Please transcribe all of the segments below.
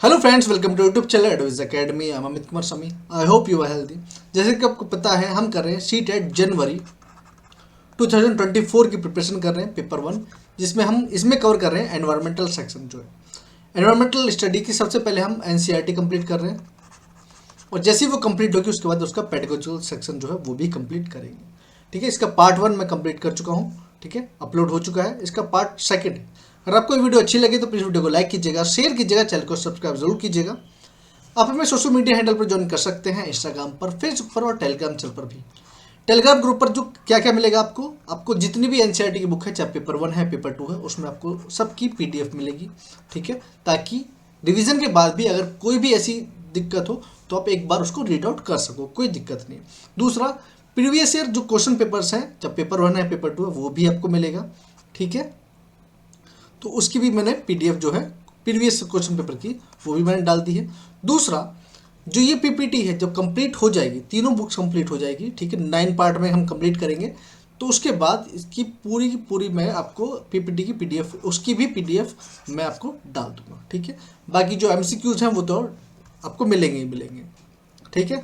Hello friends, welcome to YouTube channel advise academy. I am Amit Kumar Swami. I hope you are healthy. जैसे कि आपको पता है, हम कर रहे हैं सी टेट जनवरी 2024 की प्रिपरेशन कर रहे हैं, पेपर 1, जिसमें हम इसमें कवर कर रहे हैं एनवायरमेंटल सेक्शन जो है। एनवायरमेंटल स्टडी की सबसे पहले हम एनसीईआरटी कंप्लीट कर रहे हैं, और जैसे ही वो कंप्लीट होगी उसके बाद उसका पेडागोजिकल सेक्शन जो है वो भी कंप्लीट करेंगे। ठीक है, इसका पार्ट 1 मैं कंप्लीट कर चुका हूँ। ठीक है, अपलोड हो चुका है। इसका पार्ट 2 है। अगर आपको ये वीडियो अच्छी लगे तो प्लीज़ वीडियो को लाइक कीजिएगा, शेयर कीजिएगा, चैनल को सब्सक्राइब जरूर कीजिएगा। आप हमें सोशल मीडिया हैंडल पर ज्वाइन कर सकते हैं, इंस्टाग्राम पर, फेसबुक पर और टेलीग्राम चैनल पर भी। टेलीग्राम ग्रुप पर जो क्या क्या मिलेगा आपको जितनी भी एनसीईआरटी की बुक है, चाहे पेपर 1 है पेपर 2 है, उसमें आपको सबकी पीडीएफ मिलेगी। ठीक है, ताकि रिवीजन के बाद भी अगर कोई भी ऐसी दिक्कत हो तो आप एक बार उसको रीड आउट कर सको, कोई दिक्कत नहीं। दूसरा, प्रीवियस ईयर जो क्वेश्चन पेपर्स हैं, जब पेपर 1 है पेपर 2 है, वो भी आपको मिलेगा। ठीक है, तो उसकी भी मैंने पीडीएफ जो है प्रीवियस क्वेश्चन पेपर की, वो भी मैंने डाल दी है। दूसरा, जो ये पीपीटी है जब कंप्लीट हो जाएगी, तीनों बुक्स कंप्लीट हो जाएगी, ठीक है, 9 पार्ट में हम कंप्लीट करेंगे, तो उसके बाद इसकी पूरी की पूरी मैं आपको पीपीटी की पीडीएफ, उसकी भी पीडीएफ मैं आपको डाल दूंगा। ठीक है, बाकी जो एमसीक्यूज हैं वो तो आपको मिलेंगे ही मिलेंगे। ठीक है,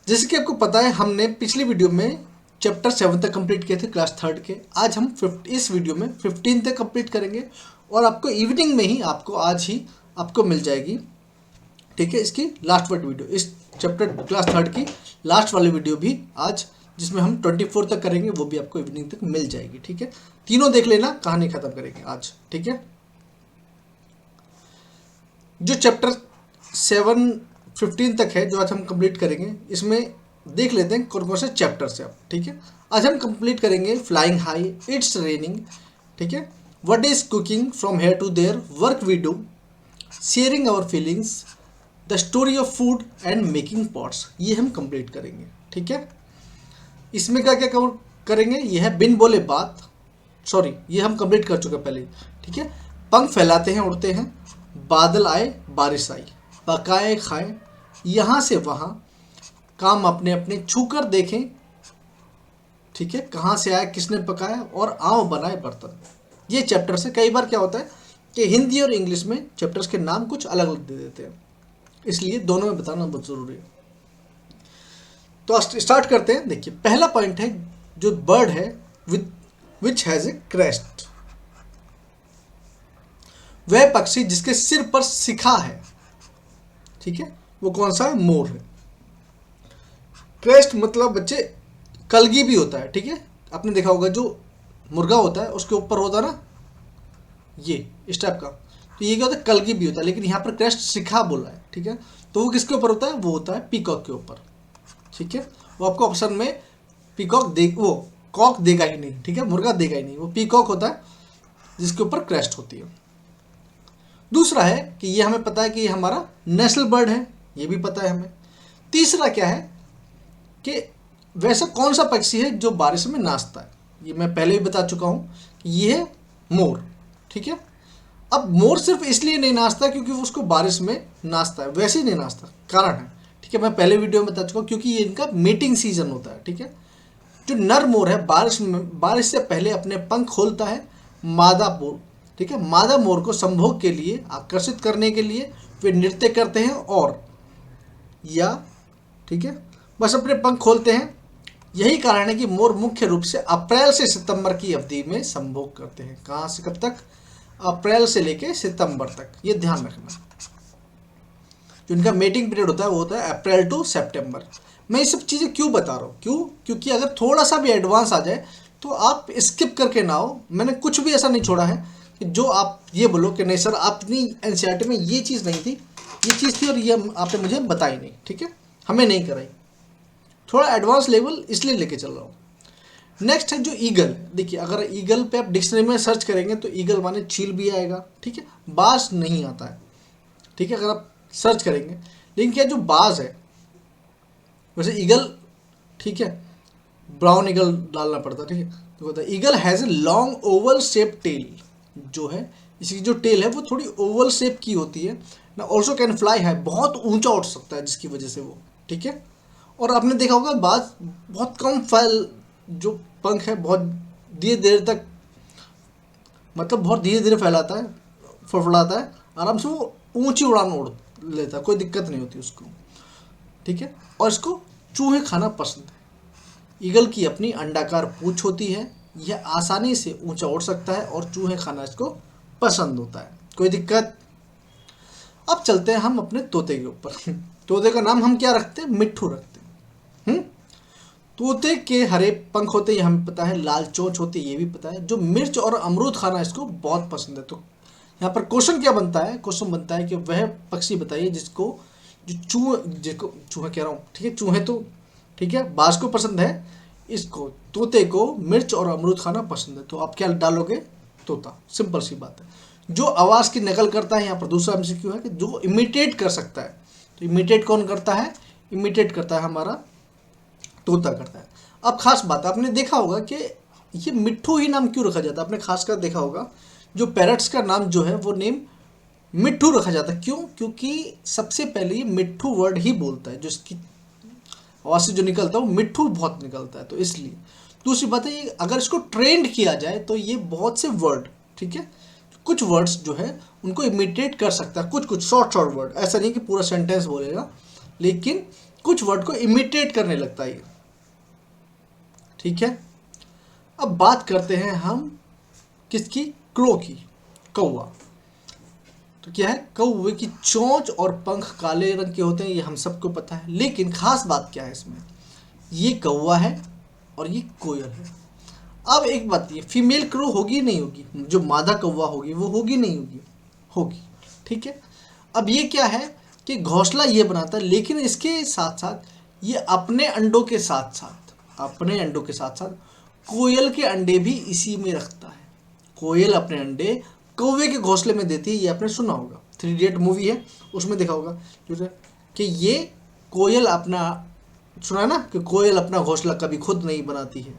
जैसे कि आपको पता है, हमने पिछली वीडियो में चैप्टर 7 तक कंप्लीट किए थे क्लास 3 के। आज हम इस वीडियो में 15 तक कंप्लीट करेंगे, और आपको इवनिंग में ही आज ही आपको मिल जाएगी। ठीक है, इसकी लास्ट वाली वीडियो, इस चैप्टर क्लास 3 की लास्ट वाली वीडियो भी आज, जिसमें हम 24 तक करेंगे, वो भी आपको इवनिंग तक मिल जाएगी। ठीक है, तीनों देख लेना, कहानी खत्म करेंगे आज। ठीक है, जो चैप्टर 7-15 तक है जो आज हम कंप्लीट करेंगे, इसमें देख लेते हैं कौन कौन से चैप्टर्स हैं। ठीक है, आज हम कंप्लीट करेंगे फ्लाइंग हाई, इट्स रेनिंग, ठीक है, what is cooking from here to there, work we do, sharing our feelings, the story of food and making pots, ये हम कंप्लीट करेंगे। ठीक है, इसमें क्या क्या कवर करेंगे, ये है बिन बोले बात, सॉरी ये हम कंप्लीट कर चुके हैं पहले। ठीक है, पंख फैलाते हैं उड़ते हैं, बादल आए बारिश आई, पकाए खाएं यहाँ से वहाँ, काम अपने अपने छूकर देखें, ठीक है, कहाँ से आया किसने पकाया, और आँव बनाए बर्तन। ये चैप्टर से कई बार क्या होता है कि हिंदी और इंग्लिश में चैप्टर्स के नाम कुछ अलग अलग दे देते हैं, इसलिए दोनों में बताना बहुत ज़रूरी है। तो स्टार्ट करते हैं। देखिए, पहला पॉइंट है, जो बर्ड है विच हैज़ ए क्रेस्ट, वह पक्षी जिसके सिर पर शिखा है। ठीक है, वो कौन सा है, मोर है। क्रेस्ट मतलब बच्चे कलगी भी होता है। ठीक है, आपने देखा होगा जो मुर्गा होता है उसके ऊपर होता है ना ये इस टाइप का, तो ये क्या होता है, कलगी भी होता है, लेकिन यहाँ पर क्रेस्ट शिखा बोला है। ठीक है, तो वो किसके ऊपर होता है, वो होता है पीकॉक के ऊपर। ठीक है, वो आपको ऑप्शन में पीकॉक दे, वो कॉक देगा ही नहीं। ठीक है, मुर्गा देगा ही नहीं, वो पीकॉक होता है जिसके ऊपर क्रेस्ट होती है। दूसरा है कि ये हमें पता है कि ये हमारा नेशनल बर्ड है, ये भी पता है हमें। तीसरा क्या है कि वैसा कौन सा पक्षी है जो बारिश में नाचता है, ये मैं पहले भी बता चुका हूँ कि ये है मोर। ठीक है, अब मोर सिर्फ इसलिए नहीं नाचता क्योंकि वो उसको बारिश में नाचता है, वैसे ही नहीं नाचता, कारण है। ठीक है, मैं पहले वीडियो में बता चुका हूँ, क्योंकि ये इनका मीटिंग सीजन होता है। ठीक है, जो नर मोर है बारिश से पहले अपने पंख खोलता है मादा मोर। ठीक है, मादा मोर को संभोग के लिए, आकर्षित करने के लिए वे नृत्य करते हैं, और या ठीक है बस अपने पंख खोलते हैं। यही कारण है कि मोर मुख्य रूप से अप्रैल से सितंबर की अवधि में संभोग करते हैं। कहाँ से कब तक, अप्रैल से लेके सितंबर तक, ये ध्यान रखना। जो इनका मेटिंग पीरियड होता है वो होता है अप्रैल टू सितंबर। मैं ये सब चीज़ें क्यों बता रहा हूँ, क्योंकि अगर थोड़ा सा भी एडवांस आ जाए तो आप स्किप करके ना हो। मैंने कुछ भी ऐसा नहीं छोड़ा है कि जो आप ये बोलो कि नहीं सर आपने एनसीईआरटी में ये चीज़ नहीं थी, ये चीज़ थी और ये आपने मुझे बताई नहीं। ठीक है, हमें नहीं कराई, थोड़ा एडवांस लेवल इसलिए लेके चल रहा हूँ। नेक्स्ट है जो ईगल। देखिए, अगर ईगल पे आप डिक्शनरी में सर्च करेंगे तो ईगल माने चील भी आएगा। ठीक है, बाज नहीं आता है। ठीक है, अगर आप सर्च करेंगे, लेकिन क्या जो बाज है, वैसे ईगल, ठीक है, ब्राउन ईगल डालना पड़ता है। ठीक है, तो होता है eagle has a long oval shape tail, जो है इसकी जो टेल है वो थोड़ी ओवल शेप की होती है ना। ऑल्सो कैन फ्लाई है, बहुत ऊंचा उठ सकता है जिसकी वजह से वो, ठीक है। और आपने देखा होगा बाज बहुत कम फैल, जो पंख है बहुत धीरे धीरे तक, मतलब बहुत धीरे धीरे फैलाता है, फड़फड़ाता है, आराम से वो ऊंची उड़ान उड़ लेता है, कोई दिक्कत नहीं होती उसको, ठीक है। और इसको चूहे खाना पसंद है। ईगल की अपनी अंडाकार पूंछ होती है, यह आसानी से ऊंचा उड़ सकता है और चूहे खाना इसको पसंद होता है, कोई दिक्कत। अब चलते हैं हम अपने तोते के ऊपर। तोते का नाम हम क्या रखते हैं, मिट्ठू रखते हैं। तोते के हरे पंख होते हैं, ये हमें पता है, लाल चोंच होती है, ये भी पता है, जो मिर्च और अमरूद खाना इसको बहुत पसंद है। तो यहाँ पर क्वेश्चन क्या बनता है, क्वेश्चन बनता है कि वह पक्षी बताइए जिसको जिसको चूहे कह रहा हूँ, ठीक है, चूहे तो ठीक है, बाज को पसंद है, इसको तोते को मिर्च और अमरूद खाना पसंद है। तो आप क्या डालोगे, तोता, सिंपल सी बात है। जो आवाज़ की नकल करता है, यहाँ पर दूसरा एमसीक्यू है कि जो इमिटेट कर सकता है। तो इमिटेट कौन करता है, इमिटेट करता है हमारा तोता करता है। अब खास बात, आपने देखा होगा कि ये मिट्ठू ही नाम क्यों रखा जाता है, आपने खासकर देखा होगा जो पैरट्स का नाम जो है वो नेम मिट्ठू रखा जाता है। क्यों, क्योंकि सबसे पहले ये मिट्ठू वर्ड ही बोलता है, जो इसकी आवाज़ से जो निकलता है वो मिट्ठू बहुत निकलता है, तो इसलिए। दूसरी बात है, ये अगर इसको ट्रेंड किया जाए तो ये बहुत से वर्ड, ठीक है, कुछ वर्ड्स जो है उनको इमिटेट कर सकता है, कुछ कुछ शॉर्ट शॉर्ट वर्ड, ऐसा नहीं कि पूरा सेंटेंस बोलेगा, लेकिन कुछ वर्ड को इमिटेट करने लगता है ये, ठीक है। अब बात करते हैं हम किसकी, क्रो की, कौवा। तो क्या है, कौवे की चोंच और पंख काले रंग के होते हैं, ये हम सबको पता है, लेकिन खास बात क्या है इसमें, ये कौवा है और ये कोयल है। अब एक बात, ये फीमेल क्रो होगी नहीं होगी, जो मादा कौवा होगी वो होगी नहीं होगी, होगी, ठीक है। अब ये क्या है कि घोंसला ये बनाता है, लेकिन इसके साथ साथ ये अपने अंडों के साथ साथ कोयल के अंडे भी इसी में रखता है। कोयल अपने अंडे कौवे के घोंसले में देती है, ये आपने सुना होगा, 3 इडियट मूवी है उसमें देखा होगा जो कि ये कोयल अपना, सुना ना, कि कोयल अपना घोंसला कभी खुद नहीं बनाती है,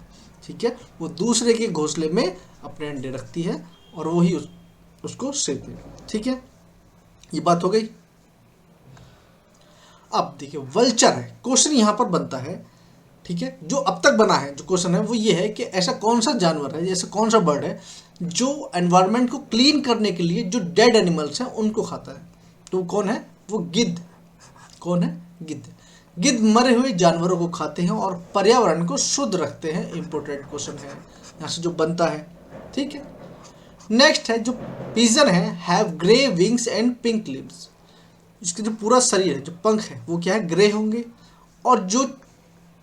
ठीक है, वो दूसरे के घोंसले में अपने अंडे रखती है और वही उसको सेते हैं, ठीक है, ये बात हो गई। अब देखिए वल्चर है, क्वेश्चन यहाँ पर बनता है, ठीक है, जो अब तक बना है जो क्वेश्चन है वो ये है कि ऐसा कौन सा जानवर है, ऐसा कौन सा बर्ड है जो एनवायरनमेंट को क्लीन करने के लिए जो डेड एनिमल्स हैं उनको खाता है। तो कौन है, वो गिद्ध। कौन है, गिद्ध। गिद्ध मरे हुए जानवरों को खाते हैं और पर्यावरण को शुद्ध रखते हैं। इंपॉर्टेंट क्वेश्चन है यहाँ से जो बनता है, ठीक है। नेक्स्ट है जो पिजन है, have grey wings and pink limbs. इसके जो पूरा शरीर है, जो पंख है वो क्या है, ग्रे होंगे, और जो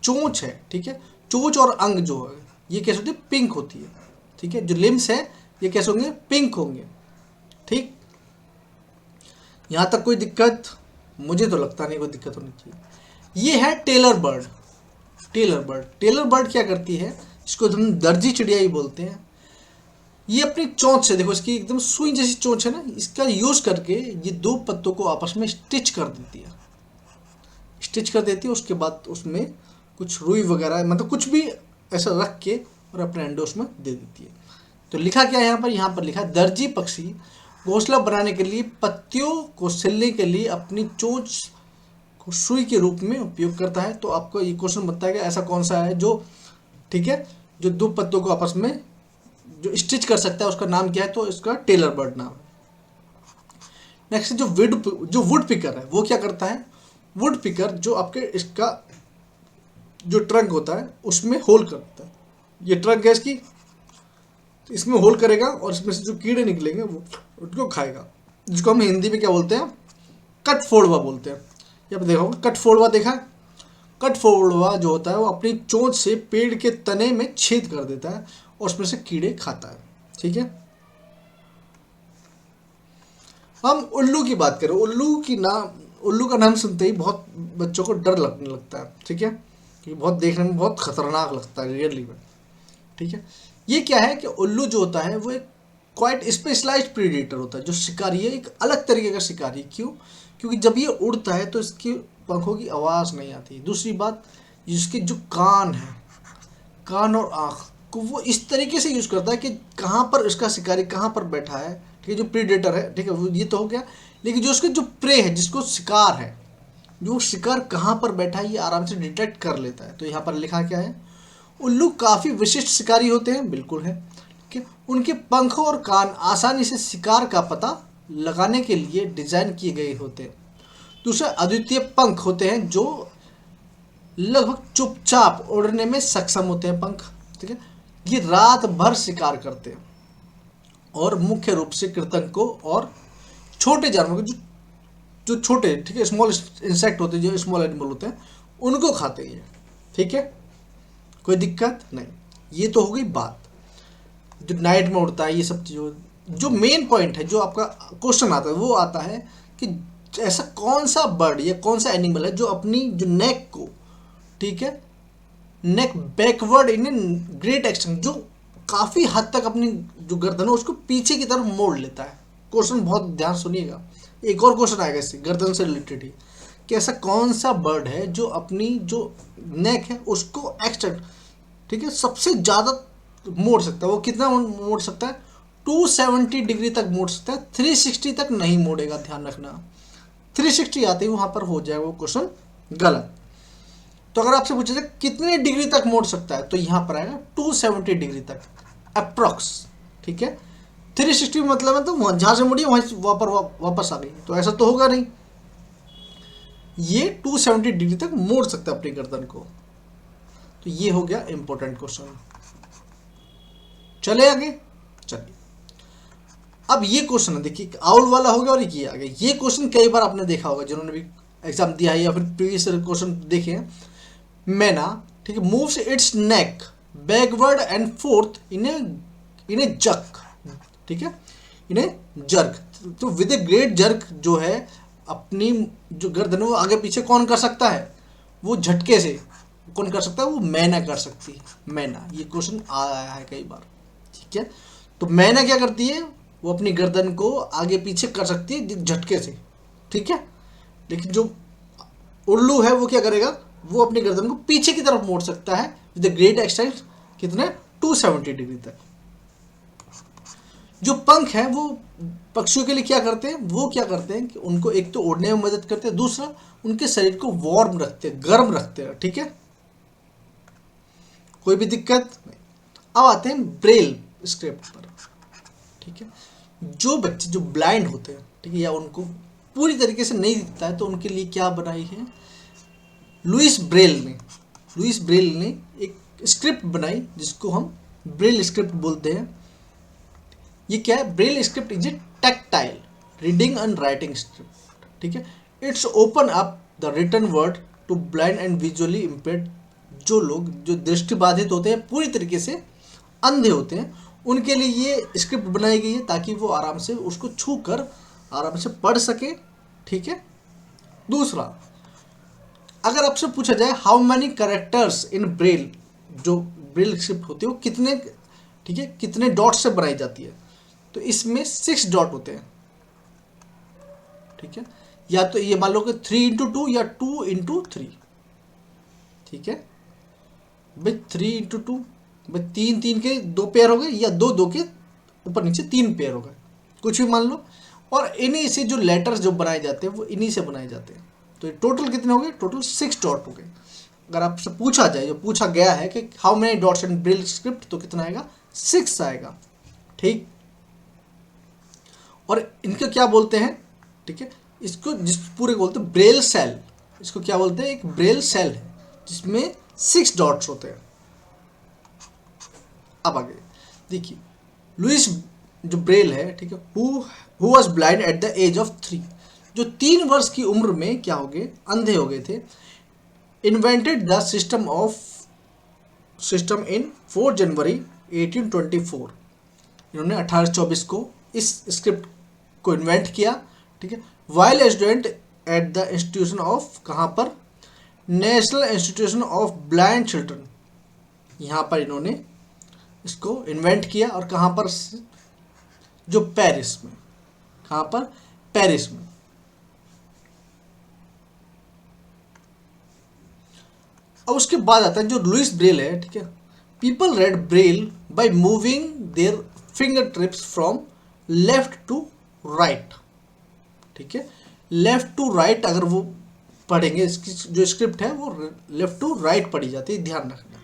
चोंच है, ठीक है, चोंच और अंग जो है ये कैसे होती है, पिंक होती है, ठीक है। जो लिम्स है ये कैसे होंगे, पिंक होंगे, ठीक। यहाँ तक कोई दिक्कत, मुझे तो लगता नहीं कोई दिक्कत होनी चाहिए। ये है टेलर बर्ड। टेलर बर्ड क्या करती है, इसको हम दर्जी चिड़िया ही बोलते हैं। ये अपनी चोंच से, देखो इसकी एकदम सुई जैसी चोंच है ना, इसका यूज करके ये 2 पत्तों को आपस में स्टिच कर देती है, उसके बाद उसमें कुछ रुई वगैरह, मतलब कुछ भी ऐसा रख के और अपने अंडे उसमें दे देती है। तो लिखा क्या है यहाँ पर लिखा है, दर्जी पक्षी घोंसला बनाने के लिए पत्तियों को सिलने के लिए अपनी चोंच को सुई के रूप में उपयोग करता है। तो आपको ये क्वेश्चन बनता है कि ऐसा कौन सा है जो, ठीक है, जो 2 पत्तों को आपस में जो स्टिच कर सकता है, उसका नाम क्या है, तो इसका टेलर बर्ड नाम है। नेक्स्ट जो वुड पिकर है, वो क्या करता है, वुड पिकर जो आपके इसका जो ट्रंक होता है उसमें होल करता है। ये ट्रंक है इसकी, तो इसमें होल करेगा और इसमें से जो कीड़े निकलेंगे वो उनको खाएगा, जिसको हम हिंदी में क्या बोलते हैं, कट फोड़वा बोलते हैं। ये आप देखो कट फोड़वा देखा, कट फोड़वा जो होता है वो अपनी चोंच से पेड़ के तने में छेद कर देता है और उसमें से कीड़े खाता है, ठीक है। हम उल्लू की बात करें, उल्लू का नाम सुनते ही बहुत बच्चों को डर लगने लगता है, ठीक है, कि बहुत देखने में बहुत खतरनाक लगता है रियली में, ठीक है। ये क्या है कि उल्लू जो होता है वो एक क्वाइट स्पेशलाइज्ड प्रीडेटर होता है, जो शिकारी है, एक अलग तरीके का शिकारी। क्यों, क्योंकि जब ये उड़ता है तो इसकी पंखों की आवाज़ नहीं आती। दूसरी बात, इसके जो कान है, कान और आँख को वो इस तरीके से यूज़ करता है कि कहाँ पर इसका शिकारी कहाँ पर बैठा है, ठीक है, जो प्रीडेटर है, ठीक है, वो ये तो हो गया। लेकिन जो उसके जो प्रे है, जिसको शिकार है, जो शिकार कहाँ पर बैठा है ये आराम से डिटेक्ट कर लेता है। तो यहाँ पर लिखा क्या है, उल्लू काफ़ी विशिष्ट शिकारी होते हैं, बिल्कुल है, ठीक है। उनके पंख और कान आसानी से शिकार का पता लगाने के लिए डिजाइन किए गए होते हैं। दूसरा, अद्वितीय पंख होते हैं जो लगभग चुपचाप उड़ने में सक्षम होते हैं पंख, ठीक है। ये रात भर शिकार करते हैं और मुख्य रूप से कृंतकों और छोटे जानवरों को, जो जो छोटे, ठीक है, स्मॉल इंसेक्ट होते हैं, जो स्मॉल एनिमल होते हैं, उनको खाते हैं, ठीक है। कोई दिक्कत नहीं। ये तो हो गई बात जो नाइट में उड़ता है, ये सब चीज़ों। जो मेन पॉइंट है, जो आपका क्वेश्चन आता है, वो आता है कि ऐसा कौन सा बर्ड या कौन सा एनिमल है जो अपनी जो नेक को, ठीक है, नेक बैकवर्ड इन ग्रेट एक्शन, जो काफ़ी हद तक अपनी जो गर्दन है उसको पीछे की तरफ मोड़ लेता है। क्वेश्चन बहुत ध्यान सुनिएगा, एक और क्वेश्चन आएगा इससे गर्दन से रिलेटेड ही, कि ऐसा कौन सा बर्ड है जो अपनी जो नेक है उसको एक्सटेंड, ठीक है, सबसे ज़्यादा मोड़ सकता है। वो कितना मोड़ सकता है? 270 डिग्री तक मोड़ सकता है, 360 तक नहीं मोड़ेगा, ध्यान रखना। 360 आते ही वहाँ पर हो जाएगा वो क्वेश्चन गलत। तो अगर आपसे पूछा जाए कितने डिग्री तक मोड़ सकता है, तो यहाँ पर आएगा 270 डिग्री तक अप्रॉक्स, ठीक है। 360 मतलब है तो जहाँ से मुड़ी वहीं वापस आ गई, तो ऐसा तो होगा नहीं। ये 270 डिग्री तक मोड़ सकता है अपनी गर्दन को। तो ये हो गया इंपॉर्टेंट क्वेश्चन। चले आगे, चलिए। अब ये क्वेश्चन है, देखिए, आउल वाला हो गया और ये आ गया। ये क्वेश्चन कई बार आपने देखा होगा, जिन्होंने भी एग्जाम दिया है या फिर प्रीवियस क्वेश्चन देखे हैं। मैना, ठीक है, moves it's neck backward and fourth in A jerk, ठीक है, इन ए जर्क। तो विद ए ग्रेट जर्क जो है अपनी जो गर्दन है वो आगे पीछे कौन कर सकता है? वो झटके से कौन कर सकता है? वो मैना कर सकती है। मैना, ये क्वेश्चन आया है कई बार, ठीक है। तो मैना क्या करती है? वो अपनी गर्दन को आगे पीछे कर सकती है झटके से, ठीक है। लेकिन जो उल्लू है वो क्या करेगा? वो अपनी गर्दन को पीछे की तरफ मोड़ सकता है विद ग्रेट एक्सटेंट, कितने? 270 डिग्री तक। जो पंख है वो पक्षियों के लिए क्या करते हैं? वो क्या करते हैं कि उनको एक तो उड़ने में मदद करते हैं, दूसरा उनके शरीर को वार्म रखते हैं, गर्म रखते हैं, ठीक है। कोई भी दिक्कत नहीं। अब आते हैं ब्रेल स्क्रिप्ट पर, ठीक है। जो बच्चे जो ब्लाइंड होते हैं, ठीक है, या उनको पूरी तरीके से नहीं दिखता है, तो उनके लिए क्या बनाई है लुइस ब्रेल ने एक स्क्रिप्ट बनाई जिसको हम ब्रेल स्क्रिप्ट बोलते हैं। ये क्या है? Braille script is a tactile reading and writing script, ठीक है। It's open up the written word to blind and visually impaired. जो लोग जो दृष्टिबाधित होते हैं, पूरी तरीके से अंधे होते हैं, उनके लिए ये स्क्रिप्ट बनाई गई है ताकि वो आराम से उसको छू कर आराम से पढ़ सके, ठीक है। दूसरा, अगर आपसे पूछा जाए how many characters in Braille, जो ब्रेल स्क्रिप्ट होती है वो कितने, ठीक है, कितने डॉट से बनाई जाती है, तो इसमें 6 डॉट होते हैं, ठीक है। या तो ये मान लो कि 3x2 या 2x3, ठीक है भाई। 3x2 भाई, 3 के 2 पेयर हो गए, या 2 के ऊपर नीचे 3 पेयर हो गए, कुछ भी मान लो। और इन्हीं से जो लेटर्स जो बनाए जाते हैं वो इन्हीं से बनाए जाते हैं। तो ये टोटल कितने हो गए? टोटल 6 डॉट हो गए। अगर आपसे पूछा जाए, जो पूछा गया है कि how many dots in Braille script, तो कितना आएगा? 6 आएगा, ठीक। और इनको क्या बोलते हैं, ठीक है, इसको जिस पूरे बोलते हैं ब्रेल सेल। इसको क्या बोलते हैं? एक ब्रेल सेल है जिसमें 6 डॉट्स होते हैं। अब आगे देखिए, लुइस जो ब्रेल है, ठीक है, who was blind at the age of 3, जो 3 वर्ष की उम्र में क्या हो गए? अंधे हो गए थे। इन्वेंटेड द सिस्टम इन 4 जनवरी 1824। इन्होंने 1824 को इस स्क्रिप्ट को इन्वेंट किया, ठीक है। While student at the institution of, कहाँ पर? National institution of blind children, यहाँ पर इन्होंने इसको इन्वेंट किया। और कहाँ पर? जो पेरिस में। कहाँ पर? पेरिस में। अब उसके बाद आता है जो लुइस ब्रेल है, ठीक है। People read Braille by moving their finger tips from left to right, ठीक है। लेफ्ट टू राइट अगर वो पढ़ेंगे, इसकी जो स्क्रिप्ट है वो लेफ्ट टू राइट पढ़ी जाती है, ध्यान रखना।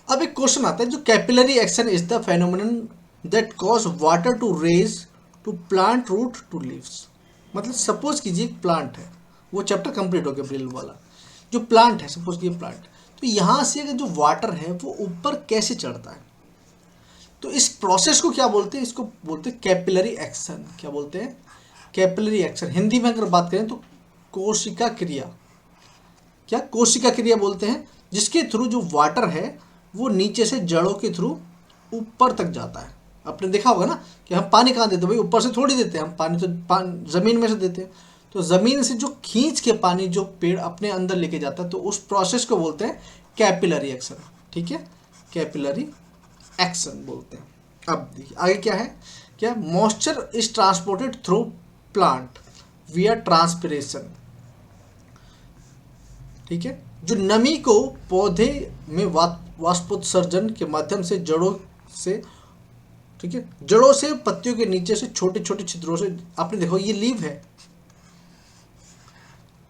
अब एक क्वेश्चन आता है जो capillary action is the phenomenon that cause water to raise to plant root to leaves. मतलब सपोज कीजिए एक प्लांट है, वो चैप्टर कंप्लीट हो गया ब्रिल वाला। जो प्लांट है, सपोज कीजिए प्लांट, तो यहाँ से अगर जो वाटर है वो ऊपर कैसे चढ़ता है, तो इस प्रोसेस को क्या बोलते हैं, इसको बोलते हैं कैपिलरी एक्शन। क्या बोलते हैं? Capillary action. हिंदी में अगर बात करें तो कोशिका क्रिया। क्या? कोशिका क्रिया बोलते हैं, जिसके थ्रू जो वाटर है वो नीचे से जड़ों के थ्रू ऊपर तक जाता है। आपने देखा होगा ना कि हम पानी कहाँ देते हैं भाई, ऊपर से थोड़ी देते हैं हम पानी, तो ज़मीन में से देते हैं। तो ज़मीन से जो खींच के पानी जो पेड़ अपने अंदर लेके जाता है, तो उस प्रोसेस को बोलते हैं कैपिलरी एक्शन। ठीक है, कैपिलरी एक्शन बोलते हैं। अब देखिए आगे क्या है, क्या? Moisture is transported through plant विया ट्रांसपिरेशन। ठीक है, जो नमी को पौधे में वाष्पोत्सर्जन के माध्यम से जड़ों से, ठीक है, जड़ों से पत्तियों के नीचे से छोटे छोटे छिद्रों से, आपने देखो ये लीव है,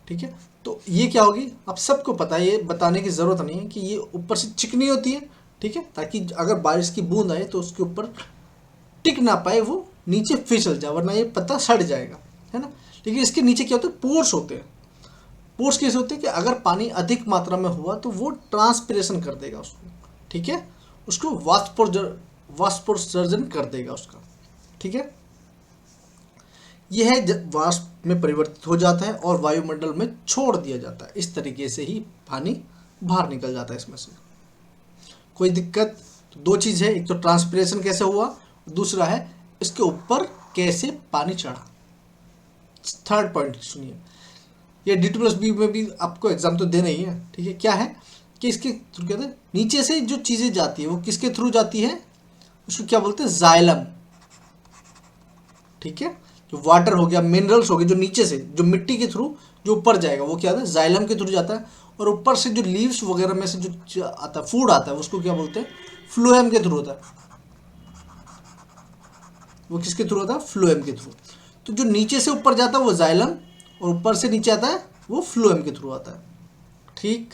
ठीक है, तो ये क्या होगी, आप सबको पता है, ये बताने की ज़रूरत नहीं है कि ये ऊपर से चिकनी होती है, ठीक है, ताकि अगर बारिश की बूंद आए तो उसके ऊपर टिक ना पाए, वो नीचे फिसल जाए, वरना ये पत्ता सड़ जाएगा, है ना। लेकिन इसके नीचे क्या होता है, पोर्स होते हैं। पोर्स कैसे होते हैं कि अगर पानी अधिक मात्रा में हुआ तो वो ट्रांसपिरेशन कर देगा उसको, ठीक है, उसको वाष्पोत्सर्जन कर देगा उसका, ठीक है। यह वाष्प में परिवर्तित हो जाता है और वायुमंडल में छोड़ दिया जाता है। इस तरीके से ही पानी बाहर निकल जाता है इसमें से। कोई दिक्कत? तो दो चीज़ है, एक तो ट्रांसपिरेशन कैसे हुआ, दूसरा है इसके ऊपर कैसे पानी चढ़ा। थर्ड पॉइंट सुनिए, ये D+B में भी आपको एग्जाम तो देना ही है, ठीक है। क्या है कि इसके थ्रू कहते हैं, नीचे से जो चीज़ें जाती है वो किसके थ्रू जाती है, उसको क्या बोलते हैं, जाइलम, ठीक है। जो वाटर हो गया, मिनरल्स हो गए, जो नीचे से, जो मिट्टी के थ्रू जो ऊपर जाएगा वो क्या होता है, जाइलम के थ्रू जाता है। और ऊपर से जो लीव्स वगैरह में से जो आता है, फूड आता है, उसको क्या बोलते हैं, फ्लोएम के थ्रू होता है। वो किसके थ्रू होता है, फ्लोएम के थ्रू। तो जो नीचे से ऊपर जाता है वो जाइलम, और ऊपर से नीचे आता है वो फ्लोएम के थ्रू आता है, ठीक।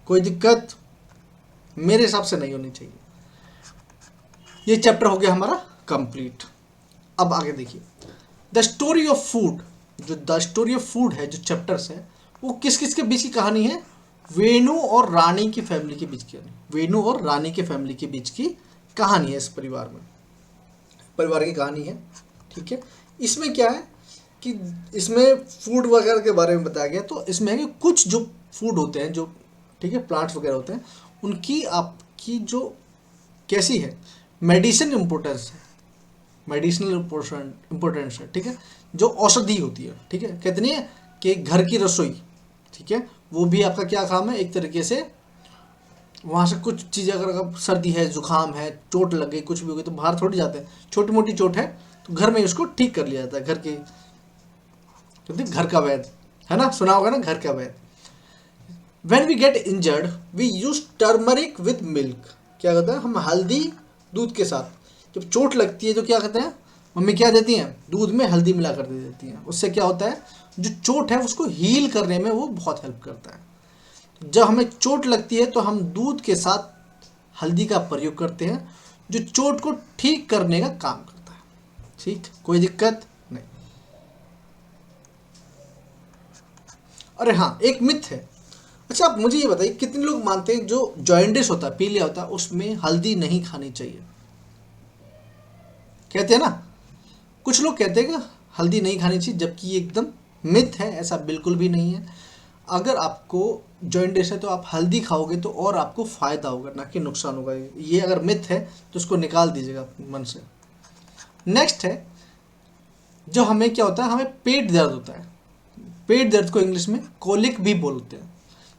कोई दिक्कत? मेरे हिसाब से नहीं होनी चाहिए। ये चैप्टर हो गया हमारा कंप्लीट। अब आगे देखिए, द स्टोरी ऑफ फूड। जो द स्टोरी ऑफ फूड है, जो चैप्टर्स है, वो किस किस के बीच की कहानी है, वेणु और रानी की फैमिली के बीच की कहानी। वेणु और रानी के फैमिली के बीच की कहानी है, इस परिवार में, परिवार की कहानी है, ठीक है। इसमें क्या है कि इसमें फूड वगैरह के बारे में बताया गया। तो इसमें है कि कुछ जो फूड होते हैं, जो, ठीक है, प्लांट्स वगैरह होते हैं, उनकी आपकी जो कैसी है, मेडिसिन इम्पोर्टेंस है, मेडिसिनल इम्पोर्टेंस है, ठीक है, जो औषधि होती है, ठीक है। कहते नहीं है कि घर की रसोई, ठीक है, वो भी आपका क्या काम है, एक तरीके से वहाँ से कुछ चीज़ें, अगर सर्दी है, जुकाम है, चोट लग गई, कुछ भी हो गई, तो बाहर थोड़ी जाते हैं, छोटी मोटी चोट है तो घर में उसको ठीक कर लिया जाता है। घर के, कहते हैं घर का वैद्य, है ना, सुना होगा ना, घर का वैद्य। When we get injured, we use turmeric with milk। क्या कहते हैं, हम हल्दी दूध के साथ, जब चोट लगती है तो क्या कहते हैं, मम्मी क्या देती हैं, दूध में हल्दी मिला कर दे देती हैं। उससे क्या होता है, जो चोट है उसको हील करने में वो बहुत हेल्प करता है। जब हमें चोट लगती है तो हम दूध के साथ हल्दी का प्रयोग करते हैं, जो चोट को ठीक करने का काम करता है, ठीक। कोई दिक्कत नहीं। अरे हाँ, एक मिथ है। अच्छा, आप मुझे ये बताइए, कितने लोग मानते हैं जो जॉइंडिस होता है, पीलिया होता है, उसमें हल्दी नहीं खानी चाहिए? कहते हैं ना, कुछ लोग कहते हैं कि हल्दी नहीं खानी चाहिए, जबकि ये एकदम मिथ है, ऐसा बिल्कुल भी नहीं है। अगर आपको जॉइंडिस है तो आप हल्दी खाओगे तो और आपको फ़ायदा होगा, ना कि नुकसान होगा। ये अगर मिथ है तो उसको निकाल दीजिएगा मन से। नेक्स्ट है, जो हमें क्या होता है, हमें पेट दर्द होता है, पेट दर्द को इंग्लिश में कोलिक भी बोलते हैं।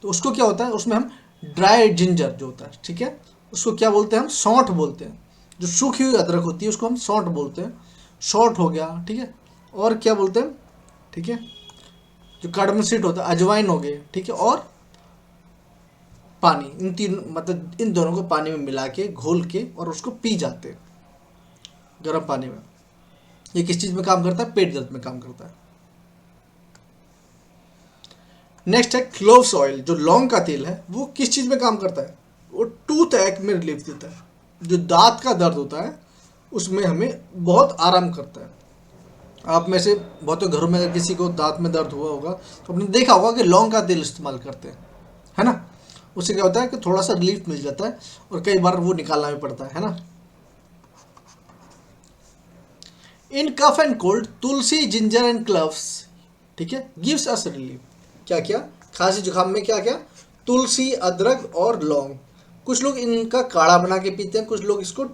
तो उसको क्या होता है, उसमें हम ड्राई जिंजर जो होता है, ठीक है, उसको क्या बोलते हैं, हम सौंठ बोलते हैं। जो सूखी हुई अदरक होती है उसको हम सौंठ बोलते हैं। सौंठ हो गया, ठीक है, और क्या बोलते हैं, ठीक है, जो कार्डमम सीड होता है, अजवाइन हो गए, ठीक है, और पानी, इन तीन, मतलब इन दोनों को पानी में मिला के घोल के और उसको पी जाते हैं गर्म पानी में। ये किस चीज़ में काम करता है, पेट दर्द में काम करता है। नेक्स्ट है क्लोव्स ऑयल। जो लौंग का तेल है वो किस चीज़ में काम करता है, वो टूथ एक में रिलीफ देता है। जो दांत का दर्द होता है उसमें हमें बहुत आराम करता है। आप में से बहुत घरों में अगर किसी को दांत में दर्द हुआ होगा तो आपने देखा होगा कि लौंग का तेल इस्तेमाल करते हैं, है ना। उससे क्या होता है कि थोड़ा सा रिलीफ मिल जाता है और कई बार वो निकालना भी पड़ता है ना। In cough and cold tulsi ginger and cloves, ठीक है, गिव्स अस रिलीफ। क्या क्या, खांसी जुकाम में क्या क्या, तुलसी, अदरक और लौंग। कुछ लोग इनका काढ़ा बना के पीते हैं, कुछ लोग इसको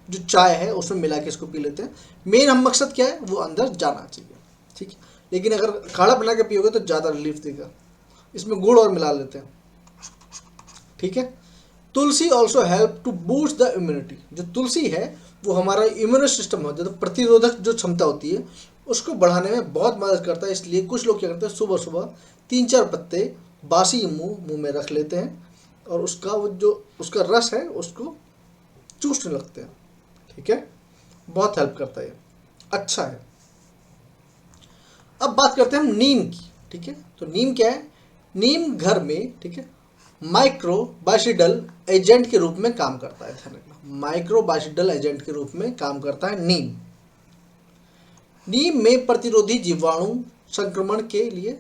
जो चाय है उसमें मिला के इसको पी लेते हैं। मेन हम मकसद क्या है, वो अंदर जाना चाहिए, ठीक है। लेकिन अगर काढ़ा बना के पियोगे तो ज़्यादा रिलीफ देगा। इसमें गुड़ और मिला लेते हैं, ठीक है। Tulsi also help to boost the immunity. जो तुलसी है वो हमारा इम्यून सिस्टम हो, जो प्रतिरोधक जो क्षमता होती है उसको बढ़ाने में बहुत मदद करता है। इसलिए कुछ लोग क्या करते हैं, सुबह सुबह 3-4 पत्ते बासी मुंह में रख लेते हैं और उसका वो जो उसका रस है उसको चूसने लगते हैं, ठीक है। बहुत हेल्प करता है, अच्छा है। अब बात करते हैं हम नीम की, ठीक है। तो नीम क्या है, नीम घर में, ठीक है, माइक्रोबाइसिडल एजेंट के रूप में काम करता है। ध्यान रखना, माइक्रोबाइसिडल एजेंट के रूप में काम करता है नीम। नीम में प्रतिरोधी जीवाणु संक्रमण के लिए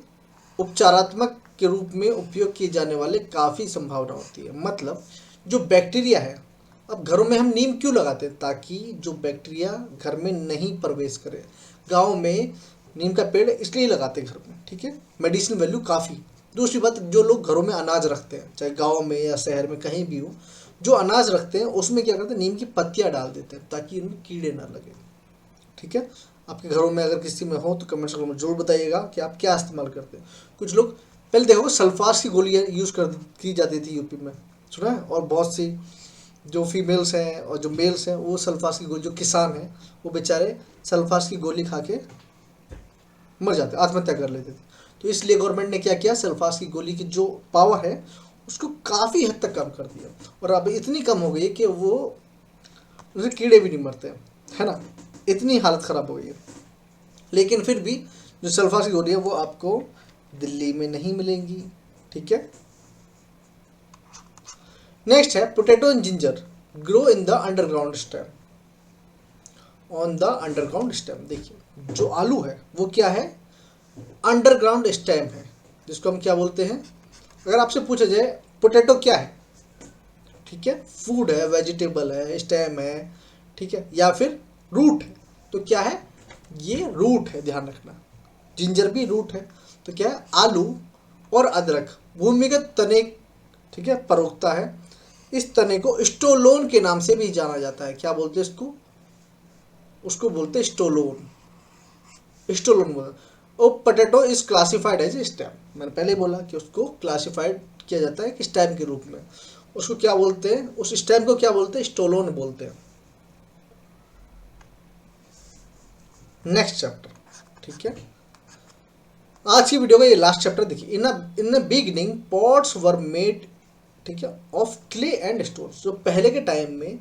उपचारात्मक के रूप में उपयोग किए जाने वाले काफ़ी संभावना होती है। मतलब जो बैक्टीरिया है, अब घरों में हम नीम क्यों लगाते हैं, ताकि जो बैक्टीरिया घर में नहीं प्रवेश करे। गाँव में नीम का पेड़ इसलिए लगाते हैं घर में, ठीक है, मेडिसिन वैल्यू काफ़ी। दूसरी बात, जो लोग घरों में अनाज रखते हैं, चाहे गांव में या शहर में कहीं भी हो, जो अनाज रखते हैं उसमें क्या करते हैं, नीम की पत्तियां डाल देते हैं ताकि इनमें कीड़े ना लगे, ठीक है। आपके घरों में अगर किसी में हो तो कमेंट सेक्शन में जरूर बताइएगा कि आप क्या इस्तेमाल करते हैं। कुछ लोग पहले देखो सल्फास की गोलियां यूज़ की जाती थी यूपी में, सुना है। और बहुत सी जो फीमेल्स हैं और जो मेल्स हैं वो सल्फास की गोली, जो किसान हैं वो बेचारे सल्फास की गोली खा के मर जाते, आत्महत्या कर लेते थे। तो इसलिए गवर्नमेंट ने क्या किया, सल्फास की गोली की जो पावर है उसको काफ़ी हद तक कम कर दिया और अब इतनी कम हो गई है कि वो उससे कीड़े भी नहीं मरते, है ना। इतनी हालत ख़राब हो गई है। लेकिन फिर भी जो सल्फास की गोली है वो आपको दिल्ली में नहीं मिलेंगी, ठीक है। नेक्स्ट है potato and ginger grow in the underground stem, on the underground stem. देखिए जो आलू है वो क्या है, अंडरग्राउंड स्टेम है, जिसको हम क्या बोलते हैं। अगर आपसे पूछा जाए पोटैटो क्या है, ठीक है, फूड है, वेजिटेबल है, स्टेम है, ठीक है, या फिर रूट है, तो क्या है, ये रूट है, ध्यान रखना। जिंजर भी रूट है। तो क्या है, आलू और अदरक भूमिगत तने, ठीक है, पर उगता है। इस तने को स्टोलोन के नाम से भी जाना जाता है। क्या बोलते हैं इसको, उसको बोलते हैं स्टोलोन, स्टोलोन बोलते। और potato is classified as stem, मैंने पहले बोला कि उसको क्लासिफाइड किया जाता है कि स्टेम के रूप में। उसको क्या बोलते हैं, उस स्टेम को क्या बोलते हैं, स्टोलोन बोलते हैं। नेक्स्ट चैप्टर, ठीक है, आज की वीडियो का ये लास्ट चैप्टर देखिए। In the beginning pots were made, ठीक है, ऑफ क्ले एंड स्टोन। जो पहले के टाइम में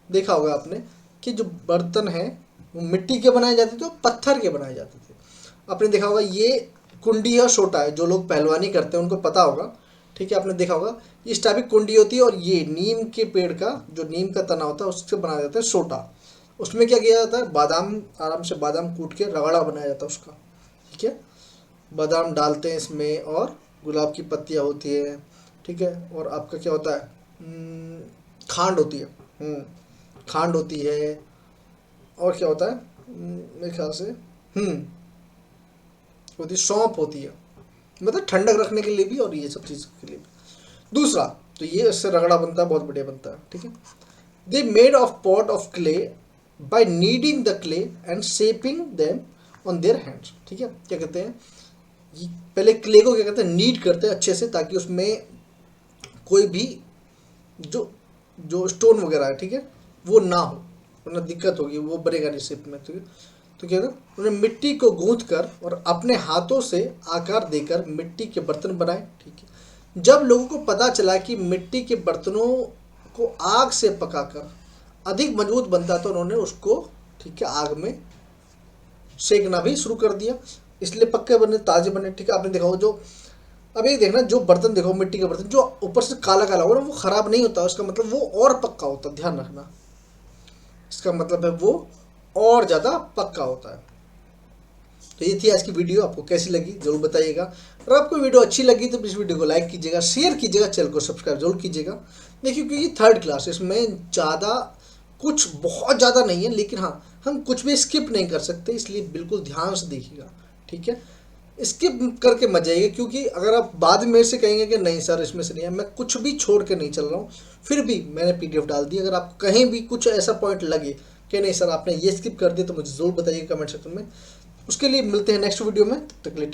देखा होगा आपने कि जो बर्तन है वो मिट्टी के बनाए जाते थे और पत्थर के बनाए जाते थे। आपने देखा होगा ये कुंडी और सोटा है, जो लोग पहलवानी करते हैं उनको पता होगा, ठीक है। आपने देखा होगा इस टाइप की कुंडी होती है और ये नीम के पेड़ का जो नीम का तना होता है उससे बनाया जाता है सोटा। उसमें क्या किया जाता है, बादाम, आराम से बादाम कूट के रगड़ा बनाया जाता है उसका, ठीक है। बादाम डालते हैं इसमें और गुलाब की पत्तियाँ होती है, ठीक है। और आपका क्या होता है, खांड होती है, खांड होती है। और क्या होता है, मेरे ख्याल से होती सौंफ होती है, मतलब ठंडक रखने के लिए भी और ये सब चीज़ के लिए भी। दूसरा तो ये इससे रगड़ा बनता है, बहुत बढ़िया बनता है, ठीक है। They made of pot of clay by kneading the clay and shaping them on their hands, ठीक है। क्या कहते हैं, पहले क्ले को क्या कहते हैं, नीड करते हैं अच्छे से, ताकि उसमें कोई भी जो जो स्टोन वगैरह है, ठीक है, वो ना हो, वरना दिक्कत होगी, वो बनेगा नहीं शेप में, ठीक है। तो क्या कहते हैं, उन्हें मिट्टी को गूंथ कर और अपने हाथों से आकार देकर मिट्टी के बर्तन बनाए, ठीक है। जब लोगों को पता चला कि मिट्टी के बर्तनों को आग से पकाकर अधिक मजबूत बनता, तो उन्होंने उसको, ठीक है, आग में सेकना भी शुरू कर दिया, इसलिए पक्के बने, ताजे बने, ठीक है। आपने देखा हो, जो अब ये देखना, जो बर्तन देखो मिट्टी के बर्तन जो ऊपर से काला काला होगा ना, वो खराब नहीं होता, उसका मतलब वो और पक्का होता, ध्यान रखना। इसका मतलब है वो और ज़्यादा पक्का होता है। तो ये थी आज की वीडियो, आपको कैसी लगी जरूर बताइएगा। और आपको वीडियो अच्छी लगी तो प्लीज़ वीडियो को लाइक कीजिएगा, शेयर कीजिएगा, चैनल को सब्सक्राइब जरूर कीजिएगा। देखिए क्योंकि थर्ड क्लास इसमें ज़्यादा कुछ बहुत ज़्यादा नहीं है, लेकिन हाँ हम कुछ भी स्किप नहीं कर सकते, इसलिए बिल्कुल ध्यान से देखिएगा, ठीक है। स्किप करके मत जाइए, क्योंकि अगर आप बाद में मेरे से कहेंगे कि नहीं सर इसमें से नहीं है, मैं कुछ भी छोड़ के नहीं चल रहा हूँ, फिर भी मैंने PDF डाल दी। अगर आपको कहीं भी कुछ ऐसा पॉइंट लगे कि नहीं सर आपने ये स्किप कर दिया, तो मुझे ज़रूर बताइए कमेंट सेक्शन में। उसके लिए मिलते हैं नेक्स्ट वीडियो में, तब तक के लिए